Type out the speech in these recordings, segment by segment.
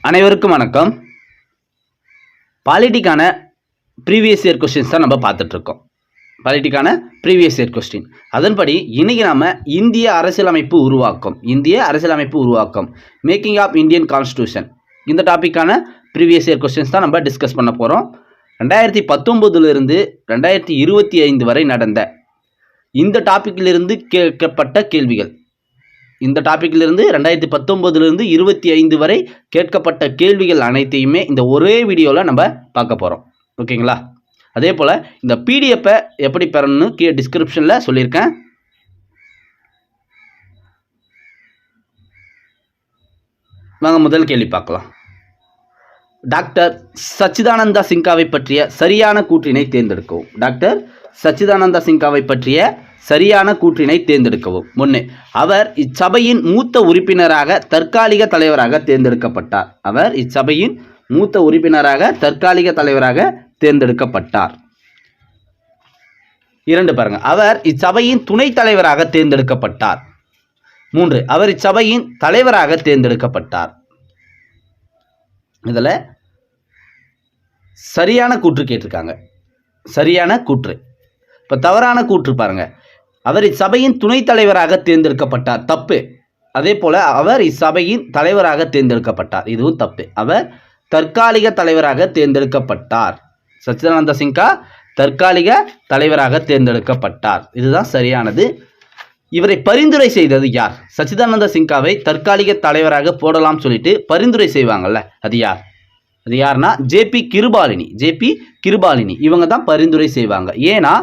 அனைவருக்கும் வணக்கம். பாலிட்டிக்கான previous year questions தான் நம்ம பார்த்துட்ருக்கோம். பாலிட்டிக்கான ப்ரீவியஸ் இயர் கொஸ்டின். அதன்படி இன்றைக்கி நம்ம இந்திய அரசியலமைப்பு உருவாக்கம் மேக்கிங் ஆஃப் இந்தியன் கான்ஸ்டியூஷன் இந்த டாப்பிக்கான ப்ரீவியஸ் இயர் கொஸ்டின்ஸ் தான் நம்ம டிஸ்கஸ் பண்ண போகிறோம். 2019 2025 வரை நடந்த இந்த டாப்பிக்கிலிருந்து கேட்கப்பட்ட கேள்விகள், இந்த டாப்பிக்கிலிருந்து 2019 25 வரை கேட்கப்பட்ட கேள்விகள் அனைத்தையுமே இந்த ஒரே வீடியோவில் நம்ம பார்க்க போகிறோம். ஓகேங்களா? அதே போல் இந்த பிடிஎஃப்பை எப்படி பெறணும்னு கீழே டிஸ்கிரிப்ஷனில் சொல்லியிருக்கேன். வாங்க முதல் கேள்வி பார்க்கலாம். டாக்டர் சச்சிதானந்தா சின்ஹாவை பற்றிய சரியான கூற்றினை தேர்ந்தெடுக்கவும். டாக்டர் சச்சிதானந்தா சின்ஹாவை பற்றிய சரியான கூற்றினை தேர்ந்தெடுக்கவும். 1. அவர் இச்சபையின் மூத்த உறுப்பினராக தற்காலிக தலைவராக தேர்ந்தெடுக்கப்பட்டார். 2 பாருங்க, அவர் இச்சபையின் துணைத் தலைவராக தேர்ந்தெடுக்கப்பட்டார். 3. அவர் இச்சபையின் தலைவராக தேர்ந்தெடுக்கப்பட்டார். இதில் சரியான கூற்று கேட்டிருக்காங்க. சரியான கூற்று. இப்போ தவறான கூற்று பாருங்க, அவர் இச்சபையின் துணைத் தலைவராக தேர்ந்தெடுக்கப்பட்டார், தப்பு. அதே போல் அவர் இச்சபையின் தலைவராக தேர்ந்தெடுக்கப்பட்டார், இதுவும் தப்பு. அவர் தற்காலிக தலைவராக தேர்ந்தெடுக்கப்பட்டார். சச்சிதானந்த சின்ஹா தற்காலிக தலைவராக தேர்ந்தெடுக்கப்பட்டார், இதுதான் சரியானது. இவரை பரிந்துரை செய்தது யார்? சச்சிதானந்த சின்ஹாவை தற்காலிக தலைவராக போடலாம் சொல்லிட்டு பரிந்துரை செய்வாங்கல்ல, அது யார்? அது யாருன்னா ஜேபி கிருபாலினி. இவங்க தான் பரிந்துரை செய்வாங்க. ஏன்னா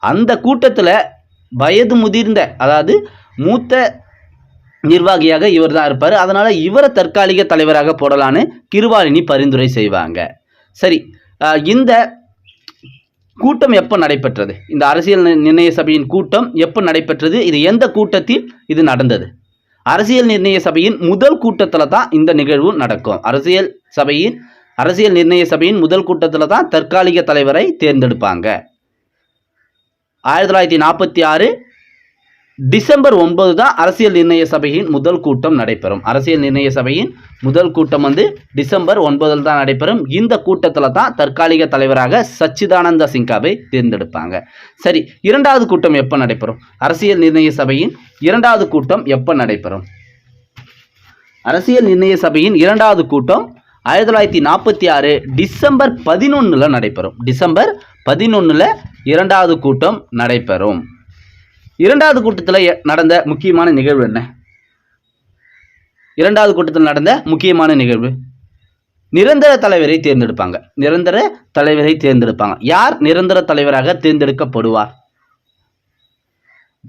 அந்த கூட்டத்தில் வயது முதிர்ந்த, அதாவது மூத்த நிர்வாகியாக இவர் தான் இருப்பார். அதனால் இவரை தற்காலிக தலைவராக போடலான்னு கிருபாலினி பரிந்துரை செய்வாங்க. சரி, இந்த கூட்டம் எப்போ நடைபெற்றது? இந்த அரசியல் நிர்ணய சபையின் கூட்டம் எப்போ நடைபெற்றது? இது எந்த கூட்டத்தில் இது நடந்தது? அரசியல் நிர்ணய சபையின் முதல் கூட்டத்தில் தான் இந்த நிகழ்வு நடக்கும். அரசியல் நிர்ணய சபையின் முதல் கூட்டத்தில் தான் தற்காலிக தலைவரை தேர்ந்தெடுப்பாங்க. 1946 டிசம்பர் 9 தான் அரசியல் நிர்ணய சபையின் முதல் கூட்டம் நடைபெறும். அரசியல் நிர்ணய சபையின் முதல் கூட்டம் டிசம்பர் 9 தான் நடைபெறும். இந்த கூட்டத்தில் தான் தற்காலிக தலைவராக சச்சிதானந்த சின்ஹாவை தேர்ந்தெடுப்பாங்க. சரி, இரண்டாவது கூட்டம் எப்போ நடைபெறும்? அரசியல் நிர்ணய சபையின் இரண்டாவது கூட்டம் எப்போ நடைபெறும்? அரசியல் நிர்ணய சபையின் இரண்டாவது கூட்டம் 1946 டிசம்பர் 11 நடைபெறும். டிசம்பர் 11 இரண்டாவது கூட்டம் நடைபெறும். இரண்டாவது கூட்டத்தில் நடந்த முக்கியமான நிகழ்வு என்ன? இரண்டாவது கூட்டத்தில் நடந்த முக்கியமான நிகழ்வு நிரந்தர தலைவரை தேர்ந்தெடுப்பாங்க. யார் நிரந்தர தலைவராக தேர்ந்தெடுக்கப்படுவார்?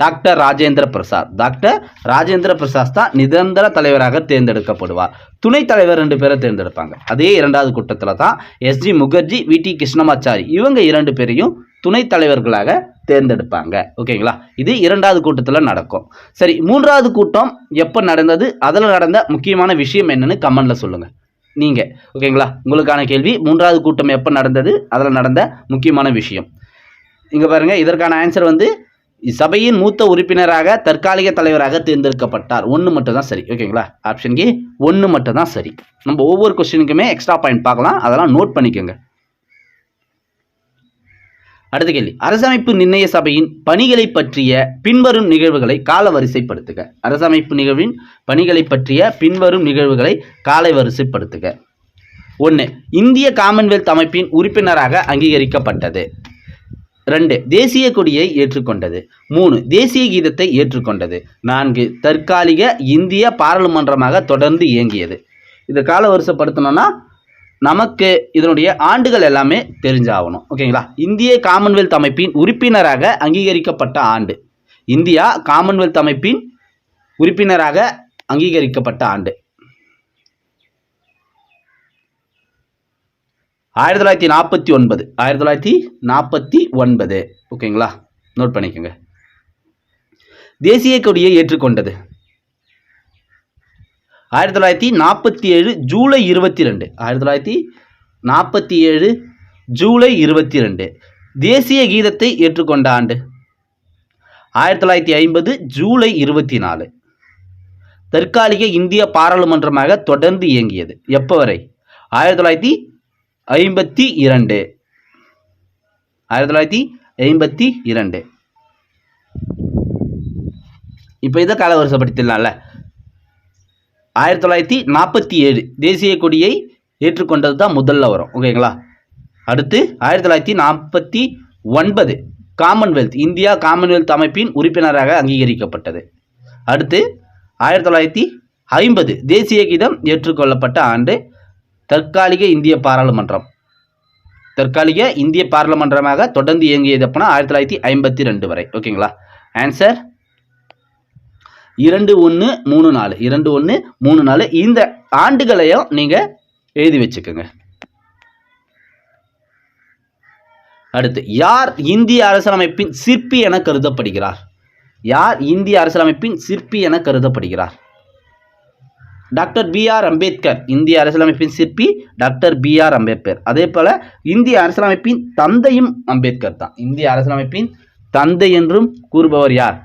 டாக்டர் ராஜேந்திர பிரசாத் தான் நிரந்தர தலைவராக தேர்ந்தெடுக்கப்படுவார். துணைத் தலைவர் 2 பேரை தேர்ந்தெடுப்பாங்க. அதே இரண்டாவது கூட்டத்தில் தான் எஸ்ஜி முகர்ஜி, விடி கிருஷ்ணமாச்சாரி இவங்க 2 பேரையும் துணைத் தலைவர்களாக தேர்ந்தெடுப்பாங்க. ஓகேங்களா? இது இரண்டாவது கூட்டத்தில் நடக்கும். சரி, மூன்றாவது கூட்டம் எப்போ நடந்தது? அதில் நடந்த முக்கியமான விஷயம் என்னன்னு கமெண்ட்ல சொல்லுங்க நீங்க. ஓகேங்களா? உங்களுக்கான கேள்வி, மூன்றாவது கூட்டம் எப்போ நடந்தது, அதில் நடந்த முக்கியமான விஷயம். இங்க பாருங்க, இதற்கான ஆன்சர் சபையின் மூத்த உறுப்பினராக தற்காலிக தலைவராக தேர்ந்தெடுக்கப்பட்டார். 1 மட்டும் தான் சரி. ஓகேங்களா? ஆப்ஷன் ஏ 1 மட்டும் தான் சரி. நம்ம ஒவ்வொரு கொஸ்டினுக்குமே எக்ஸ்ட்ரா பாயிண்ட் பார்க்கலாம், அதெல்லாம் நோட் பண்ணிக்கோங்க. அடுத்த கேள்வி, அரசமைப்பு நிர்ணய சபையின் பணிகளை பற்றிய பின்வரும் நிகழ்வுகளை காலவரிசைப்படுத்துக. அரசமைப்பு நிகழ்வின் பணிகளை பற்றிய பின்வரும் நிகழ்வுகளை காலவரிசைப்படுத்துக. 1. இந்திய காமன்வெல்த் அமைப்பின் உறுப்பினராக அங்கீகரிக்கப்பட்டது. 2. தேசிய கொடியை ஏற்றுக்கொண்டது. 3. தேசிய கீதத்தை ஏற்றுக்கொண்டது. 4. தற்காலிக இந்திய பாராளுமன்றமாக தொடர்ந்து இயங்கியது. இதை காலவரிசைப்படுத்தணும்னா நமக்கு இதனுடைய ஆண்டுகள் எல்லாமே தெரிஞ்சாகணும். ஓகேங்களா? இந்திய காமன்வெல்த் அமைப்பின் உறுப்பினராக அங்கீகரிக்கப்பட்ட ஆண்டு, இந்தியா காமன்வெல்த் அமைப்பின் உறுப்பினராக அங்கீகரிக்கப்பட்ட ஆண்டு 1949. ஓகேங்களா? நோட் பண்ணிக்கோங்க. தேசிய கொடியை ஏற்றுக்கொண்டது 1947 ஜூலை 22. 1947 ஜூலை 22. தேசிய கீதத்தை ஏற்றுக்கொண்ட ஆண்டு 1950 ஜூலை 24. தற்காலிக இந்திய பாராளுமன்றமாக தொடர்ந்து இயங்கியது. எப்போ வரை? 1952. 1952. இப்போ இதை காலவரிசைப்படுத்திடலாம்ல. 1947 தேசிய கொடியை ஏற்றுக்கொண்டது தான் முதல்ல வரும். ஓகேங்களா? அடுத்து 1949 காமன்வெல்த், இந்தியா காமன்வெல்த் அமைப்பின் உறுப்பினராக அங்கீகரிக்கப்பட்டது. அடுத்து 1950 தேசிய கீதம் ஏற்றுக்கொள்ளப்பட்ட ஆண்டு. தற்காலிக இந்திய பாராளுமன்றமாக தொடர்ந்து இயங்கியது அப்படின்னா 1952 வரை. ஓகேங்களா? ஆன்சர் 2134. 2134. இந்த ஆண்டுகளையும் நீங்கள் எழுதி வச்சுக்கோங்க. அடுத்து, யார் இந்திய அரசியலமைப்பின் சிற்பி என கருதப்படுகிறார்? யார் இந்திய அரசியலமைப்பின் சிற்பி என கருதப்படுகிறார்? Doctor B.R. அம்பேத்கர். இந்திய அரசியலமைப்பின் சிற்பி டாக்டர் B.R. அம்பேத்கர். அதே போல இந்திய அரசியலமைப்பின் தந்தையும் அம்பேத்கர் தான். இந்திய அரசியலமைப்பின் தந்தை என்றும் கூறுபவர் யார்?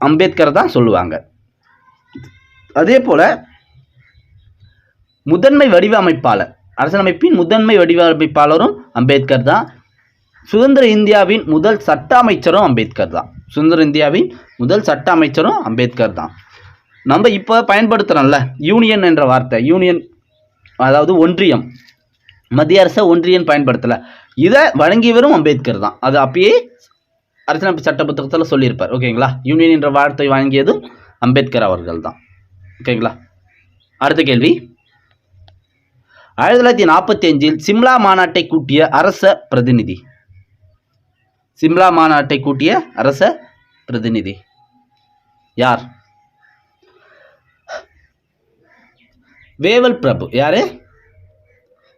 அம்பேத்கர் தான் சொல்லுவாங்க. அதே போல முதன்மை வடிவமைப்பாளர், அரசியலமைப்பின் முதன்மை வடிவமைப்பாளரும் அம்பேத்கர் தான். சுதந்திர இந்தியாவின் முதல் சட்ட அமைச்சரும் அம்பேத்கர் தான். சுதந்திர இந்தியாவின் முதல் சட்ட அமைச்சரும் அம்பேத்கர் தான். நம்ம இப்போ பயன்படுத்துகிறோம்ல யூனியன் என்ற வார்த்தை, யூனியன் அதாவது ஒன்றியம், மத்திய அரசு ஒன்றியம் பயன்படுத்தலை, இதை வழங்கியவரும் அம்பேத்கர் தான். அது அப்பயே அரசியலமைப்பு சட்ட புத்தகத்தில் சொல்லியிருப்பார். ஓகேங்களா? யூனியன் என்ற வார்த்தை வழங்கியதும் அம்பேத்கர் அவர்கள் தான். ஓகேங்களா? அடுத்த கேள்வி, 1945 சிம்லா மாநாட்டை கூட்டிய அரச பிரதிநிதி. சிம்லா மாநாட்டை கூட்டிய அரச பிரதிநிதி யார்? வேவல் பிரபு. யாரு?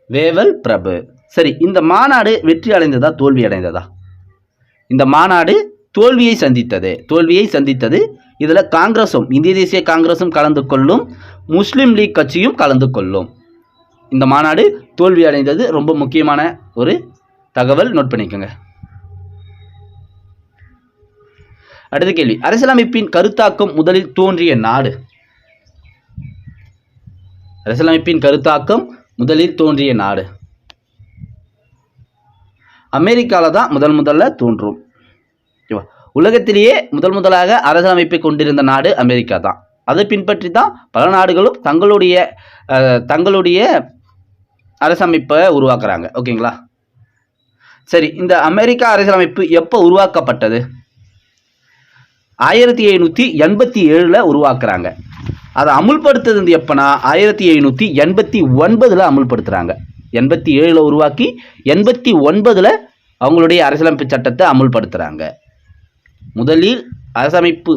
வேவல் பிரபு. சரி, இந்த மாநாடு வெற்றி அடைந்ததா தோல்வி அடைந்ததா? இந்த மாநாடு தோல்வியை சந்தித்தது. இதில் காங்கிரஸும், இந்திய தேசிய காங்கிரஸும் கலந்து கொள்ளும், முஸ்லீம் லீக் கட்சியும் கலந்து கொள்ளும். இந்த மாநாடு தோல்வி அடைந்தது. ரொம்ப முக்கியமான ஒரு தகவல், நோட் பண்ணிக்கோங்க. அடுத்த கேள்வி, அரசியலமைப்பின் கருத்தாக்கம் முதலில் தோன்றிய நாடு. அரசியலமைப்பின் கருத்தாக்கம் முதலில் தோன்றிய நாடு அமெரிக்காவில் தான் முதல்ல தோன்றும். உலகத்திலேயே முதலாக அரசியலமைப்பை கொண்டிருந்த நாடு அமெரிக்கா தான். அதை பின்பற்றி தான் பல நாடுகளும் தங்களுடைய அரசமைப்பை உருவாக்குறாங்க. ஓகேங்களா? சரி, இந்த அமெரிக்கா அரசியலமைப்பு எப்போ உருவாக்கப்பட்டது? 1787 உருவாக்குறாங்க. அதை அமுல்படுத்துறது எப்போனா 1789 அமுல்படுத்துகிறாங்க. 87 உருவாக்கி 89 அவங்களுடைய அரசியலமைப்பு சட்டத்தை அமுல்படுத்துகிறாங்க. முதலில் அரசமைப்பு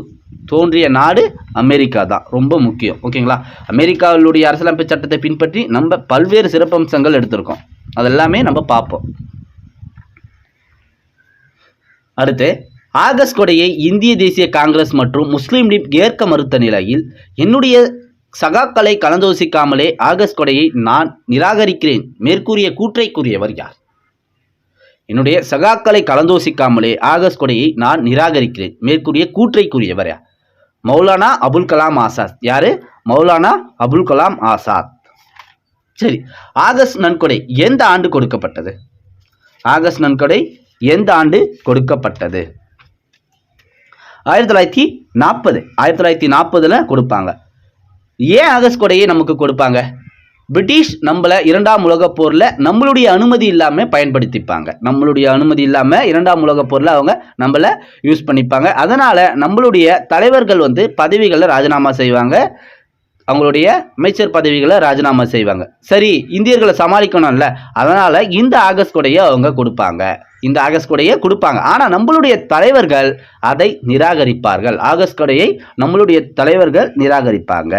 தோன்றிய நாடு அமெரிக்கா தான். ரொம்ப முக்கியம். ஓகேங்களா? அமெரிக்காவுடைய அரசியலமைப்பு சட்டத்தை பின்பற்றி நம்ம பல்வேறு சிறப்பம்சங்கள் எடுத்திருக்கோம். அதெல்லாமே நம்ம பார்ப்போம். அடுத்து, ஆகஸ்ட் கொடையை இந்திய தேசிய காங்கிரஸ் மற்றும் முஸ்லீம் லீக் ஏற்க மறுத்த நிலையில் என்னுடைய சகாக்களை கலந்தோசிக்காமலே ஆகஸ்ட் கொடையை நான் நிராகரிக்கிறேன் மேற்கூறிய கூற்றை கூறியவர் யார்? என்னுடைய சகாக்களை கலந்தோசிக்காமலே ஆகஸ்ட் கொடையை நான் நிராகரிக்கிறேன் மேற்கூறிய கூற்றை கூறியவர் யார்? மௌலானா அபுல் கலாம் ஆசாத். யாரு? மௌலானா அபுல் கலாம் ஆசாத். சரி, ஆகஸ்ட் நன்கொடை எந்த ஆண்டு கொடுக்கப்பட்டது? ஆகஸ்ட் நன்கொடை எந்த ஆண்டு கொடுக்கப்பட்டது? 1940. 1940 கொடுப்பாங்க. ஏன் ஆகஸ்ட் கொடையை நமக்கு கொடுப்பாங்க? பிரிட்டிஷ் நம்மளை 2ஆம் உலகப் போரில் நம்மளுடைய அனுமதி இல்லாமல் பயன்படுத்திப்பாங்க. நம்மளுடைய அனுமதி இல்லாமல் 2ஆம் உலகப் போரில் அவங்க நம்மளை யூஸ் பண்ணிப்பாங்க. அதனால் நம்மளுடைய தலைவர்கள் பதவிகளை ராஜினாமா செய்வாங்க. அவங்களுடைய அமைச்சர் பதவிகளை ராஜினாமா செய்வாங்க. சரி, இந்தியர்களை சமாளிக்கணும்ல, அதனால் இந்த ஆகஸ்ட் கொடையை அவங்க கொடுப்பாங்க. இந்த ஆகஸ்ட் கொடையை கொடுப்பாங்க. ஆனால் நம்மளுடைய தலைவர்கள் அதை நிராகரிப்பார்கள். ஆகஸ்ட் கொடையை நம்மளுடைய தலைவர்கள் நிராகரிப்பாங்க.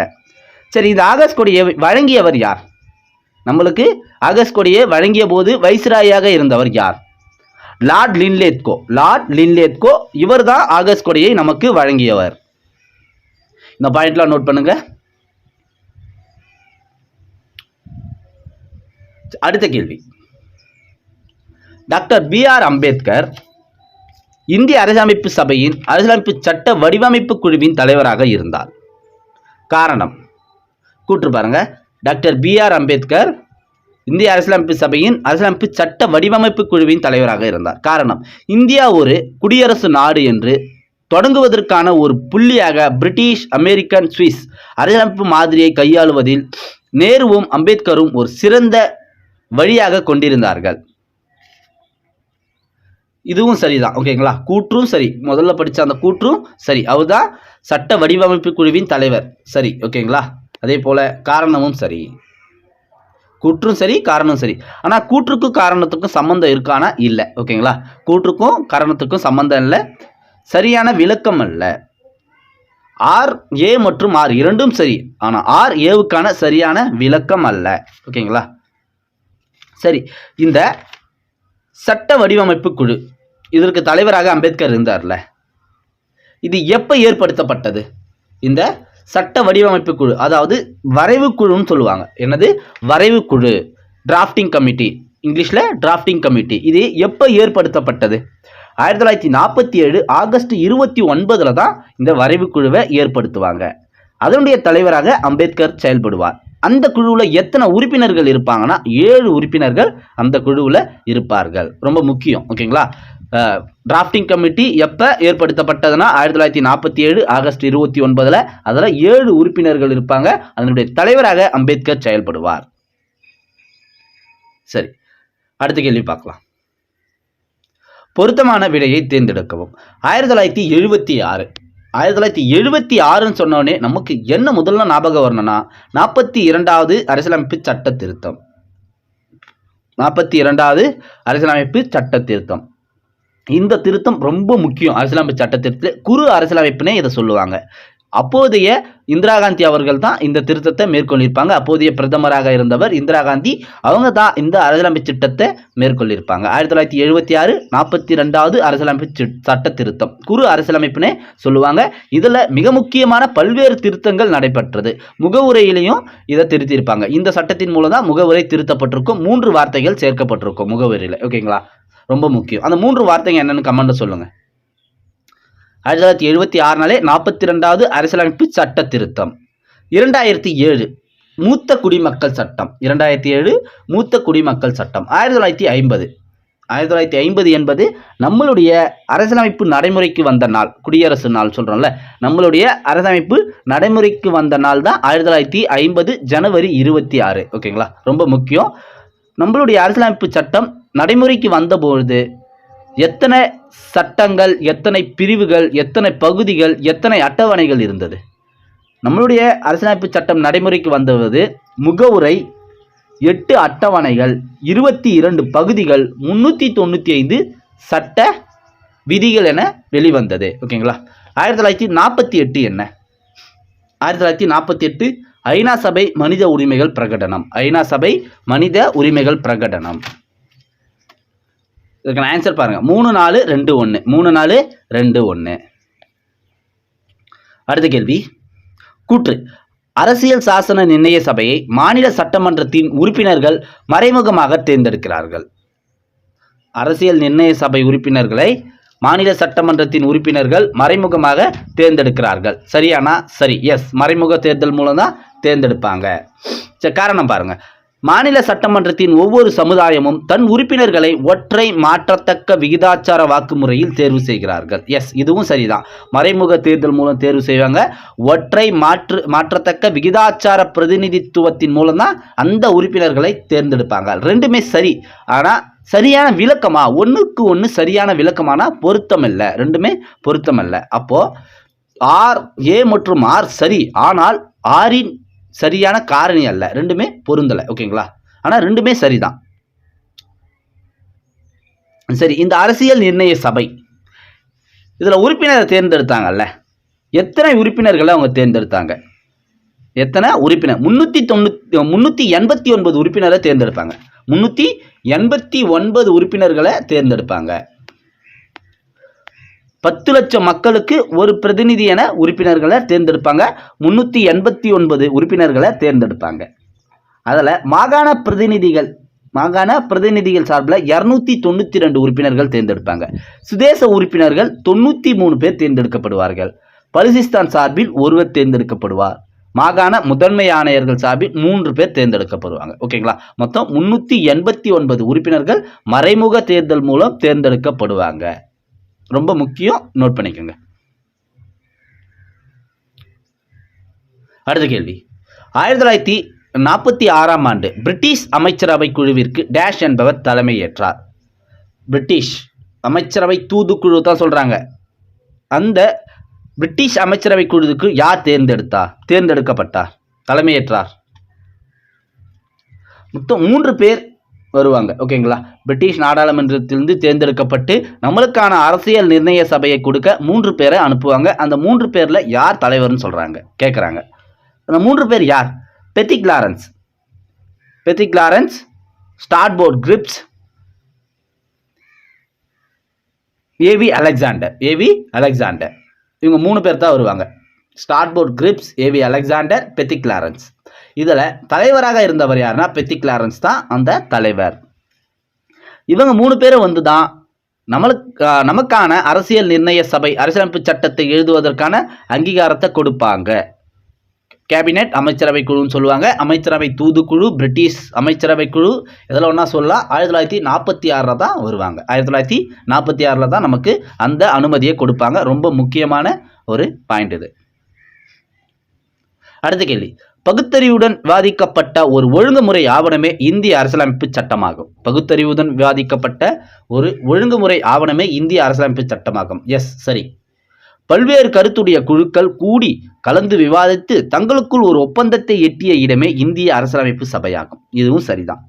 சரி, இந்த ஆகஸ்ட் கொடையை வழங்கியவர் யார்? நம்மளுக்கு ஆகஸ்ட் கொடையை வழங்கிய போது வைஸ்ராயாக இருந்தவர் யார்? லார்ட் லின்லேத்கோ. லார்ட் லின்லேத்கோ இவர் தான் ஆகஸ்ட் கொடையை நமக்கு வழங்கியவர். இந்த பாயிண்ட்லாம் நோட் பண்ணுங்க. அடுத்த கேள்வி, டாக்டர் B.R. அம்பேத்கர் இந்திய அரசியலமைப்பு சபையின் அரசியலமைப்பு சட்ட வடிவமைப்பு குழுவின் தலைவராக இருந்தார். காரணம் கூற்று பாருங்க. Doctor B.R. அம்பேத்கர் இந்திய அரசியலமைப்பு சபையின் அரசியலமைப்பு சட்ட வடிவமைப்பு குழுவின் தலைவராக இருந்தார். காரணம், இந்தியா ஒரு குடியரசு நாடு என்று தொடங்குவதற்கான ஒரு புள்ளியாக பிரிட்டிஷ், அமெரிக்கன், சுவிஸ் அரசியலமைப்பு மாதிரியை கையாளுவதில் நேருவும் அம்பேத்கரும் ஒரு சிறந்த வழியாக கொண்டிருந்தார்கள். இதுவும் சரிதான். ஓகேங்களா, கூற்றும் சரி. முதல்ல படித்த அந்த கூற்றும் சரி. அவர்தான் சட்ட வடிவமைப்பு குழுவின் தலைவர். சரி. ஓகேங்களா, அதே போல காரணமும் சரி. கூற்றும் சரி, காரணம் சரி. ஆனால் கூற்றுக்கும் காரணத்துக்கும் சம்பந்தம் இருக்கானா? இல்லை. ஓகேங்களா, கூற்றுக்கும் காரணத்துக்கும் சம்பந்தம் இல்லை. சரியான விளக்கம் அல்ல. ஆர் ஏ மற்றும் ஆர் இரண்டும் சரி, ஆனால் ஆர் ஏவுக்கான சரியான விளக்கம் அல்ல. ஓகேங்களா, சரி. இந்த சட்ட வடிவமைப்பு குழு, இதற்கு தலைவராக அம்பேத்கர் இருந்தார்ல, இது எப்போ ஏற்படுத்தப்பட்டது? இந்த சட்ட வடிவமைப்பு குழு, அதாவது வரைவு குழுன்னு சொல்லுவாங்க. என்னது? வரைவு குழு, டிராஃப்டிங் கமிட்டி, இங்கிலீஷில் டிராஃப்டிங் கமிட்டி. இது எப்போ ஏற்படுத்தப்பட்டது? 1947 ஆகஸ்ட் 29 தான் இந்த வரைவு குழுவை ஏற்படுத்துவாங்க. அதனுடைய தலைவராக அம்பேத்கர் செயல்படுவார். அந்த குழுவில் எத்தனை உறுப்பினர்கள் இருப்பாங்கன்னா 7 உறுப்பினர்கள் அந்த குழுவில் இருப்பார்கள். ரொம்ப முக்கியம். ஓகேங்களா, டிராஃப்டிங் கமிட்டி எப்போ ஏற்படுத்தப்பட்டதுன்னா 1947 ஆகஸ்ட் 29. அதில் 7 உறுப்பினர்கள் இருப்பாங்க. அதனுடைய தலைவராக அம்பேத்கர் செயல்படுவார். சரி, அடுத்த கேள்வி பார்க்கலாம். பொருத்தமான விடையை தேர்ந்தெடுக்கவும். 1976 1976ன்னு சொன்னோடனே நமக்கு என்ன முதல்ல ஞாபகம் வரணும்னா 42வது அரசியலமைப்பு சட்ட திருத்தம். 42வது அரசியலமைப்பு சட்ட திருத்தம். இந்த திருத்தம் ரொம்ப முக்கியம். அரசியலமைப்பு சட்ட திருத்தத்தில் குறு அரசியலமைப்புனே இதை சொல்லுவாங்க. அப்போதைய இந்திரா காந்தி அவர்கள் தான் இந்த திருத்தத்தை மேற்கொண்டிருப்பாங்க. அப்போதைய பிரதமராக இருந்தவர் இந்திரா காந்தி, அவங்க தான் இந்த அரசியலமைப்பு சட்டத்தை மேற்கொண்டிருப்பாங்க. 1976 42வது அரசியலமைப்பு சட்ட திருத்தம், குறு அரசியலமைப்புனே சொல்லுவாங்க. இதில் மிக முக்கியமான பல்வேறு திருத்தங்கள் நடைபெற்றது. முகவுரையிலையும் இதை திருத்தியிருப்பாங்க. இந்த சட்டத்தின் மூலம் தான் முகவுரை திருத்தப்பட்டிருக்கும். 3 வார்த்தைகள் சேர்க்கப்பட்டிருக்கும் முகவுரையில். ஓகேங்களா, ரொம்ப முக்கியம். அந்த 3 வார்த்தைங்க என்னன்னு கமெண்ட்ல சொல்லுங்க. 1976 42வது அரசியலமைப்பு சட்ட திருத்தம். 2007 மூத்த குடிமக்கள் சட்டம். 2007 மூத்த குடிமக்கள் சட்டம். 1950 என்பது நம்மளுடைய அரசியலமைப்பு நடைமுறைக்கு வந்த நாள். குடியரசு நாள் சொல்றோம்ல, நம்மளுடைய அரசியலமைப்பு நடைமுறைக்கு வந்த நாள் தான் 1950 ஜனவரி 26. ஓகேங்களா, ரொம்ப முக்கியம். நம்மளுடைய அரசியலமைப்பு சட்டம் நடைமுறைக்கு வந்தபொழுது எத்தனை சட்டங்கள், எத்தனை பிரிவுகள், எத்தனை பகுதிகள், எத்தனை அட்டவணைகள் இருந்தது? நம்மளுடைய அரசியலமைப்பு சட்டம் நடைமுறைக்கு வந்தது முகவுரை, 8 அட்டவணைகள், 22 பகுதிகள், 395 சட்ட விதிகள் என வெளிவந்தது. ஓகேங்களா, 1948 என்ன? 1948 ஐநா சபை மனித உரிமைகள் பிரகடனம். ஐநா சபை மனித உரிமைகள் பிரகடனம். இதுக்கான ஆன்சர் பாருங்க, 3421. 3421. அடுத்த கேள்வி, கூற்று. அரசியல் சாசன நிர்ணய சபையை மாநில சட்டமன்றத்தின் உறுப்பினர்கள் மறைமுகமாக தேர்ந்தெடுக்கிறார்கள். அரசியல் நிர்ணய சபை உறுப்பினர்களை மாநில சட்டமன்றத்தின் உறுப்பினர்கள் மறைமுகமாக தேர்ந்தெடுக்கிறார்கள். சரியானா? சரி. எஸ், மறைமுக தேர்தல் மூலம் தான் தேர்ந்தெடுப்பாங்க. சரி, காரணம் பாருங்க. மாநில சட்டமன்றத்தின் ஒவ்வொரு சமுதாயமும் தன் உறுப்பினர்களை ஒற்றை மாற்றத்தக்க விகிதாச்சார வாக்கு முறையில் தேர்வு செய்கிறார்கள். எஸ், இதுவும் சரிதான். மறைமுக தேர்தல் மூலம் தேர்வு செய்வாங்க. ஒற்றை மாற்றத்தக்க விகிதாச்சார பிரதிநிதித்துவத்தின் மூலம் தான் அந்த உறுப்பினர்களை தேர்ந்தெடுப்பாங்க. ரெண்டுமே சரி. ஆனால் சரியான விளக்கமா? ஒன்றுக்கு ஒன்று சரியான விளக்கமானா பொருத்தம் இல்லை. ரெண்டுமே பொருத்தம் இல்லை. அப்போ ஆர் ஏ மற்றும் ஆர் சரி, ஆனால் ஆரின் சரியான காரணி அல்ல. ரெண்டுமே பொருந்தலை. ஓகேங்களா, ஆனால் ரெண்டுமே சரிதான். சரி, இந்த அரசியல் நிர்ணய சபை இதில் உறுப்பினரை தேர்ந்தெடுத்தாங்கல்ல, எத்தனை உறுப்பினர்களை அவங்க தேர்ந்தெடுத்தாங்க? எத்தனை உறுப்பினர்? 389 உறுப்பினரை தேர்ந்தெடுப்பாங்க. 389 உறுப்பினர்களை தேர்ந்தெடுப்பாங்க. 10 லட்சம் மக்களுக்கு ஒரு பிரதிநிதி என உறுப்பினர்களை தேர்ந்தெடுப்பாங்க. 389 உறுப்பினர்களை தேர்ந்தெடுப்பாங்க. அதில் மாகாண பிரதிநிதிகள் சார்பில் 292 உறுப்பினர்கள் தேர்ந்தெடுப்பாங்க. சுதேச உறுப்பினர்கள் 93 பேர் தேர்ந்தெடுக்கப்படுவார்கள். பலுசிஸ்தான் சார்பில் ஒருவர் தேர்ந்தெடுக்கப்படுவார். மாகாண முதன்மை ஆணையர்கள் சார்பில் 3 பேர் தேர்ந்தெடுக்கப்படுவாங்க. ஓகேங்களா? மொத்தம் 389 உறுப்பினர்கள் மறைமுக தேர்தல் மூலம் தேர்ந்தெடுக்கப்படுவாங்க. ரொம்ப முக்கியம், நோட் பண்ணிக்கோங்க. அடுத்த கேள்வி, 1946ஆம் ஆண்டு பிரிட்டிஷ் அமைச்சரவை குழுவிற்கு டேஷ் என்பவர் தலைமையேற்றார். பிரிட்டிஷ் அமைச்சரவை தூதுக்குழு தான் சொல்றாங்க. அந்த பிரிட்டிஷ் அமைச்சரவை குழுவுக்கு யார் தேர்ந்தெடுக்கப்பட்டார், தலைமையேற்றார்? மொத்தம் 3 பேர் வருவாங்க. ஓகேங்களா? பிரிட்டிஷ் நாடாளுமன்றத்திலிருந்து தேர்ந்தெடுக்கப்பட்டு நம்மளுக்கான அரசியல் நிர்ணய சபையை கொடுக்க 3 பேரை அனுப்புவாங்க. அந்த 3 பேர்ல யார் தலைவர்னு சொல்றாங்க, கேட்குறாங்க. அந்த 3 பேர் யார்? Pethick Lawrence, Stafford grips, AV Alexander. இவங்க 3 பேர் தான் வருவாங்க. Stafford grips, AV Alexander, Pethick Lawrence. இதில் தலைவராக இருந்தவர் யாருன்னா பெத்திக் லாரன்ஸ் தான் அந்த தலைவர். இவங்க 3 பேரும் வந்து தான் நமக்கான அரசியல் நிர்ணய சபை அரசியலமைப்பு சட்டத்தை எழுதுவதற்கான அங்கீகாரத்தை கொடுப்பாங்க. கேபினெட் அமைச்சரவை குழுன்னு சொல்லுவாங்க. அமைச்சரவை தூதுக்குழு, பிரிட்டிஷ் அமைச்சரவை குழு, இதெல்லாம் ஒன்றா சொல்லலாம். 1946 தான் வருவாங்க. 1946 தான் நமக்கு அந்த அனுமதியை கொடுப்பாங்க. ரொம்ப முக்கியமான ஒரு பாயிண்ட் இது. அடுத்த கேள்வி, பகுத்தறிவுடன் விவாதிக்கப்பட்ட ஒரு ஒழுங்குமுறை ஆவணமே இந்திய அரசியலமைப்பு சட்டமாகும். பகுத்தறிவுடன் விவாதிக்கப்பட்ட ஒரு ஒழுங்குமுறை ஆவணமே இந்திய அரசியலமைப்பு சட்டமாகும். எஸ், சரி. பல்வேறு கருத்துடைய குழுக்கள் கூடி கலந்து விவாதித்து தங்களுக்குள் ஒரு ஒப்பந்தத்தை எட்டிய இடமே இந்திய அரசியலமைப்பு சபையாகும். இதுவும் சரிதான்.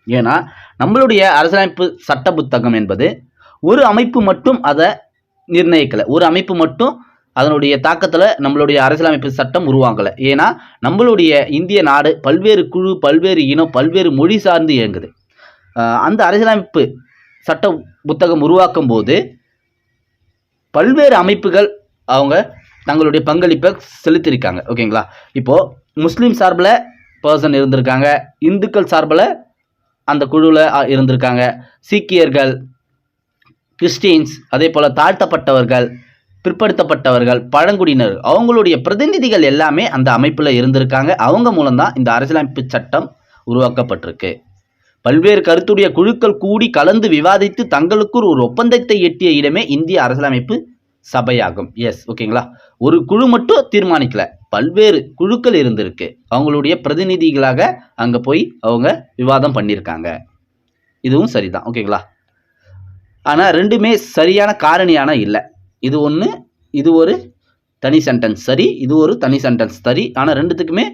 ஏன்னா நம்மளுடைய அரசியலமைப்பு சட்ட புத்தகம் என்பது ஒரு அமைப்பு மட்டும் அதை நிர்ணயிக்கலை, ஒரு அமைப்பு மட்டும் அதனுடைய தாக்கத்தில் நம்மளுடைய அரசியலமைப்பு சட்டம் உருவாங்கலை. ஏன்னா நம்மளுடைய இந்திய நாடு பல்வேறு குழு, பல்வேறு இனம், பல்வேறு மொழி சார்ந்து இயங்குது. அந்த அரசியலமைப்பு சட்ட புத்தகம் உருவாக்கும் போது பல்வேறு அமைப்புகள் அவங்க தங்களுடைய பங்களிப்பை செலுத்தியிருக்காங்க. ஓகேங்களா? இப்போது முஸ்லீம் சார்பில் பர்சன் இருந்திருக்காங்க, இந்துக்கள் சார்பில் அந்த குழுவில் இருந்திருக்காங்க, சீக்கியர்கள், கிறிஸ்டின்ஸ், அதே போல் தாழ்த்தப்பட்டவர்கள், பிற்படுத்தப்பட்டவர்கள், பழங்குடியினர், அவங்களுடைய பிரதிநிதிகள் எல்லாமே அந்த அமைப்பில் இருந்திருக்காங்க. அவங்க மூலம்தான் இந்த அரசியலமைப்பு சட்டம் உருவாக்கப்பட்டிருக்கு. பல்வேறு கருத்துடைய குழுக்கள் கூடி கலந்து விவாதித்து தங்களுக்குள் ஒரு ஒப்பந்தத்தை எட்டிய இடமே இந்திய அரசியலமைப்பு சபையாகும். எஸ், ஓகேங்களா? ஒரு குழு மட்டும் தீர்மானிக்கல, பல்வேறு குழுக்கள் இருந்திருக்கு. அவங்களுடைய பிரதிநிதிகளாக அங்கே போய் அவங்க விவாதம் பண்ணியிருக்காங்க. இதுவும் சரிதான். ஓகேங்களா? ஆனால் ரெண்டுமே சரியான காரணியான இல்லை. இது ஒன்று, இது ஒரு தனி சென்டென்ஸ் சரி, இது ஒரு தனி சென்டென்ஸ் சரி. ஆனால் ரெண்டுத்துக்குமே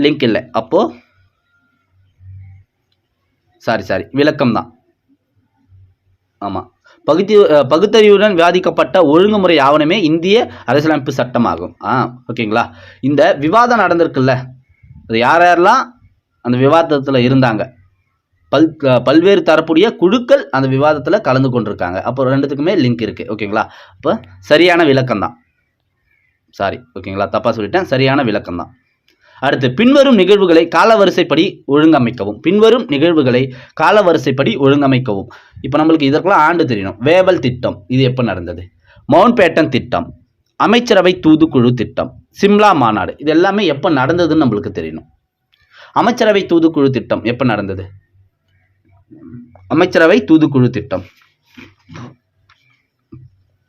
லிங்க் இல்லை. அப்போது சாரி விளக்கம் தான். ஆமாம், பகுத்தறிவுடன் விவாதிக்கப்பட்ட ஒழுங்குமுறை ஆவணமே இந்திய அரசியலமைப்பு சட்டமாகும். ஓகேங்களா? இந்த விவாதம் நடந்திருக்குல்ல, அது யாரெல்லாம் அந்த விவாதத்தில் இருந்தாங்க, பல்வேறு தரப்புடைய குழுக்கள் அந்த விவாதத்தில் கலந்து கொண்டிருக்காங்க. அப்போ ரெண்டுத்துக்குமே லிங்க் இருக்குது. ஓகேங்களா? அப்போ சரியான விளக்கம் தான். ஓகேங்களா, தப்பாக சொல்லிட்டேன். சரியான விளக்கம் தான். அடுத்து, பின்வரும் நிகழ்வுகளை காலவரிசைப்படி ஒழுங்கமைக்கவும். இப்போ நம்மளுக்கு இதற்கெல்லாம் ஆண்டு தெரியணும். வேவல் திட்டம், இது எப்போ நடந்தது? மவுண்ட் பேட்டன் திட்டம், அமைச்சரவை தூதுக்குழு திட்டம், சிம்லா மாநாடு, இது எல்லாமே எப்போ நடந்ததுன்னு நம்மளுக்கு தெரியணும். அமைச்சரவை தூதுக்குழு திட்டம் எப்போ நடந்தது? அமைச்சரவை தூதுக்குழு திட்டம்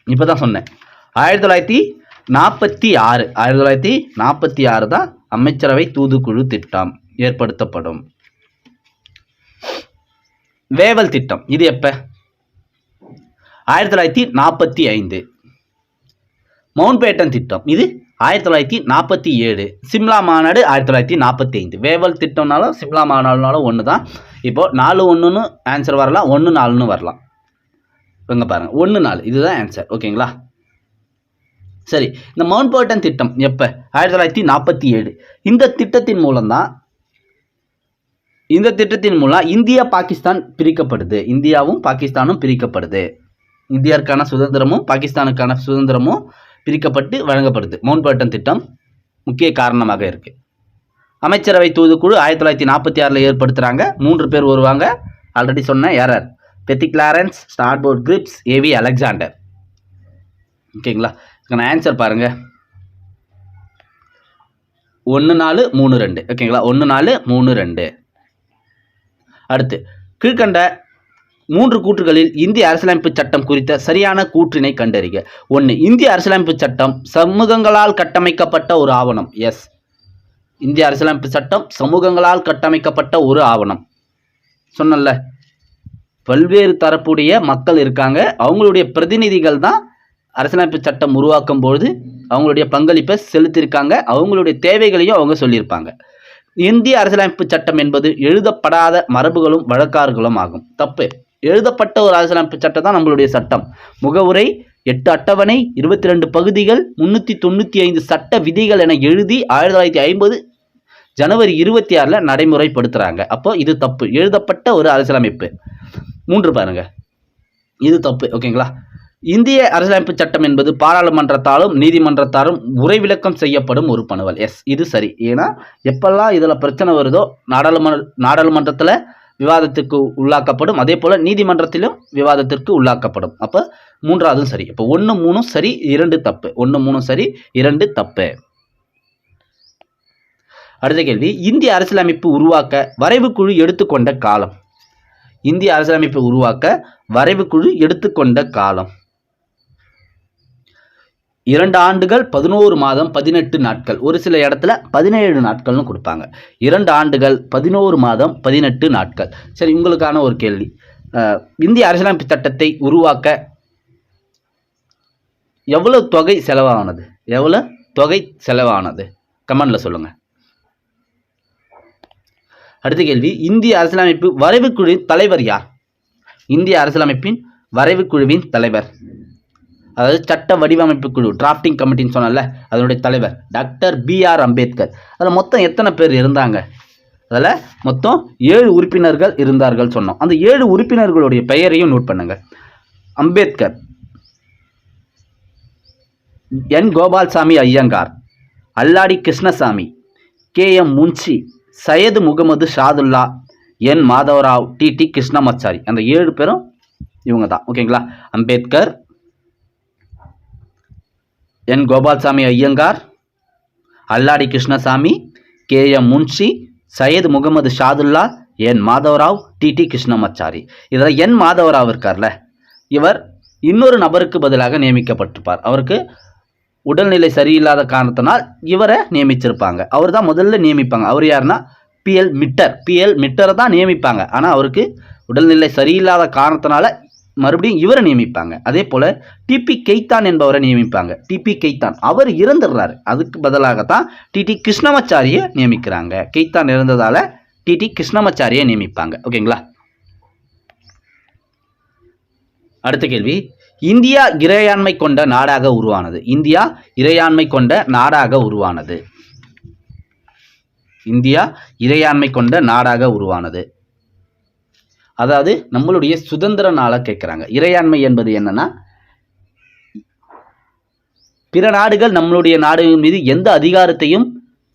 இப்போதான் சொன்னேன், 1946 தான் அமைச்சரவை தூதுக்குழு திட்டம் ஏற்படுத்தப்படும். வேவல் திட்டம் இது எப்ப? 1945. மவுண்ட் பேட்டன் திட்டம் இது 1947. சிம்லா மாநாடு 1945. வேவல் திட்டம்னாலும் சிம்லா மாநாடுனாலும் ஒன்று தான். இப்போ 4-1ன்னு ஆன்சர் வரலாம், 1-4ன்னு வரலாம். இங்கே பாருங்க, 1-4 இதுதான் ஆன்சர். ஓகேங்களா? சரி, இந்த மவுண்ட் பேட்டன் திட்டம் எப்போ? 1947. இந்த திட்டத்தின் மூலம் இந்தியா பாகிஸ்தான் பிரிக்கப்படுது. இந்தியாவும் பாகிஸ்தானும் பிரிக்கப்படுது. இந்தியாவுக்கான சுதந்திரமும் பாகிஸ்தானுக்கான சுதந்திரமும் பிரிக்கப்பட்டு வழங்கப்படுது. மவுண்ட் பேட்டன் திட்டம் முக்கிய காரணமாக இருக்கு. அமைச்சரவை தூதுக்குழு 1946 ஏற்படுத்துறாங்க. 3 பேர் வருவாங்க. ஆல்ரெடி சொன்ன யார்? Pethick Lawrence, Stafford grips, AV Alexander. ஓகேங்களா? இதுக்கான ஆன்சர் பாருங்க, 1432 ஓகேங்களா, 1432. அடுத்து கீழ்கண்ட 3 கூற்றுகளில் இந்திய அரசியலமைப்பு சட்டம் குறித்த சரியான கூற்றினை கண்டறிக. 1. இந்திய அரசியலமைப்பு சட்டம் சமூகங்களால் கட்டமைக்கப்பட்ட ஒரு ஆவணம். எஸ், இந்திய அரசியலமைப்பு சட்டம் சமூகங்களால் கட்டமைக்கப்பட்ட ஒரு ஆவணம். சொன்னல, பல்வேறு தரப்புடைய மக்கள் இருக்காங்க, அவங்களுடைய பிரதிநிதிகள் தான் அரசியலமைப்பு சட்டம் உருவாக்கும் பொழுது அவங்களுடைய பங்களிப்பை செலுத்தியிருக்காங்க, அவங்களுடைய தேவைகளையும் அவங்க சொல்லியிருப்பாங்க. இந்திய அரசியலமைப்பு சட்டம் என்பது எழுதப்படாத மரபுகளும் வழக்காறுகளும் ஆகும். தப்பு. எழுதப்பட்ட ஒரு அரசியலமைப்பு சட்டம் தான் நம்மளுடைய சட்டம். முகவுரை, 8 அட்டவணை, 22 பகுதிகள், 395 சட்ட விதிகள் என எழுதி 1950 ஜனவரி 26 நடைமுறைப்படுத்துறாங்க. அப்போ இது தப்பு, எழுதப்பட்ட ஒரு அரசியலமைப்பு. 3 பாருங்க, இது தப்பு. ஓகேங்களா. இந்திய அரசியலமைப்பு சட்டம் என்பது பாராளுமன்றத்தாலும் நீதிமன்றத்தாலும் உரை விளக்கம் செய்யப்படும் ஒரு பணுவல். எஸ், இது சரி. ஏன்னா எப்பெல்லாம் இதில் பிரச்சனை வருதோ நாடாளுமன்றத்தில் விவாதத்துக்கு உள்ளாக்கப்படும், அதே போல் நீதிமன்றத்திலும் விவாதத்திற்கு உள்ளாக்கப்படும். அப்போ 3ஆவதும் சரி. இப்போ 1, 3 சரி, 2 தப்பு. 1, 3 சரி, 2 தப்பு. அடுத்த கேள்வி, இந்திய அரசியலமைப்பு உருவாக்க வரைவு குழு எடுத்துக்கொண்ட காலம். இந்திய அரசியலமைப்பு உருவாக்க வரைவு குழு எடுத்துக்கொண்ட காலம் 2 ஆண்டுகள் 11 மாதம் 18 நாட்கள். ஒரு சில இடத்துல 17 நாட்கள்னு கொடுப்பாங்க. 2 ஆண்டுகள் 11 மாதம் 18 நாட்கள். சரி, உங்களுக்கான ஒரு கேள்வி, இந்திய அரசியலமைப்பு சட்டத்தை உருவாக்க எவ்வளவு தொகை செலவானது? எவ்வளவு தொகை செலவானது? கமெண்ட்ல சொல்லுங்க. அடுத்த கேள்வி, இந்திய அரசியலமைப்பு வரைவு குழுவின் தலைவர் யார்? இந்திய அரசியலமைப்பின் வரைவு குழுவின் தலைவர், அதாவது சட்ட வடிவமைப்பு குழு, டிராஃப்டிங் கமிட்டின்னு சொன்னல, அதனுடைய தலைவர் டாக்டர் B.R. அம்பேத்கர். அதில் மொத்தம் எத்தனை பேர் இருந்தாங்க? அதில் மொத்தம் 7 உறுப்பினர்கள் இருந்தார்கள் சொன்னோம். அந்த 7 உறுப்பினர்களுடைய பெயரையும் நோட் பண்ணுங்க. அம்பேத்கர், N. கோபால்சாமி ஐயங்கார், அல்லாடி Krishnasamy, K.M. Munshi, Syed Mohammed Saadulla, N. Madhavrao, T.T. Krishnamachari. அந்த 7 பேரும் இவங்க தான். ஓகேங்களா. அம்பேத்கர், N. கோபால்சாமி ஐயங்கார், அல்லாடி Krishnasamy, K.M. Munshi, Syed Mohammed Saadulla, N. Madhavrao, T.T. Krishnamachari. இதில் N. மாதவராவ் இருக்கார்ல, இவர் இன்னொரு நபருக்கு பதிலாக நியமிக்கப்பட்டிருப்பார். அவருக்கு உடல்நிலை சரியில்லாத காரணத்தினால் இவரை நியமிச்சிருப்பாங்க. அவர் தான் முதல்ல நியமிப்பாங்க. அவர் யாருன்னா PL மிட்டரை தான் நியமிப்பாங்க. ஆனால் அவருக்கு உடல்நிலை சரியில்லாத காரணத்தினால மறுபடியும் இவரை நியமிப்பாங்க. அதே போல் TP கெய்தான் என்பவரை நியமிப்பாங்க. TP கெய்தான் அவர் இறந்துடுறாரு, அதுக்கு பதிலாகத்தான் TT கிருஷ்ணமாச்சாரியை நியமிக்கிறாங்க. கெய்தான் இறந்ததால TT கிருஷ்ணமாச்சாரியை நியமிப்பாங்க. ஓகேங்களா. அடுத்த கேள்வி, இந்தியா இறையாண்மை கொண்ட நாடாக உருவானது. இந்தியா இறையாண்மை கொண்ட நாடாக உருவானது. இந்தியா இறையாண்மை கொண்ட நாடாக உருவானது. அதாவது நம்மளுடைய சுதந்திர நாளை கேட்குறாங்க. இறையாண்மை என்பது என்னன்னா, பிற நாடுகள் நம்மளுடைய நாடு மீது எந்த அதிகாரத்தையும்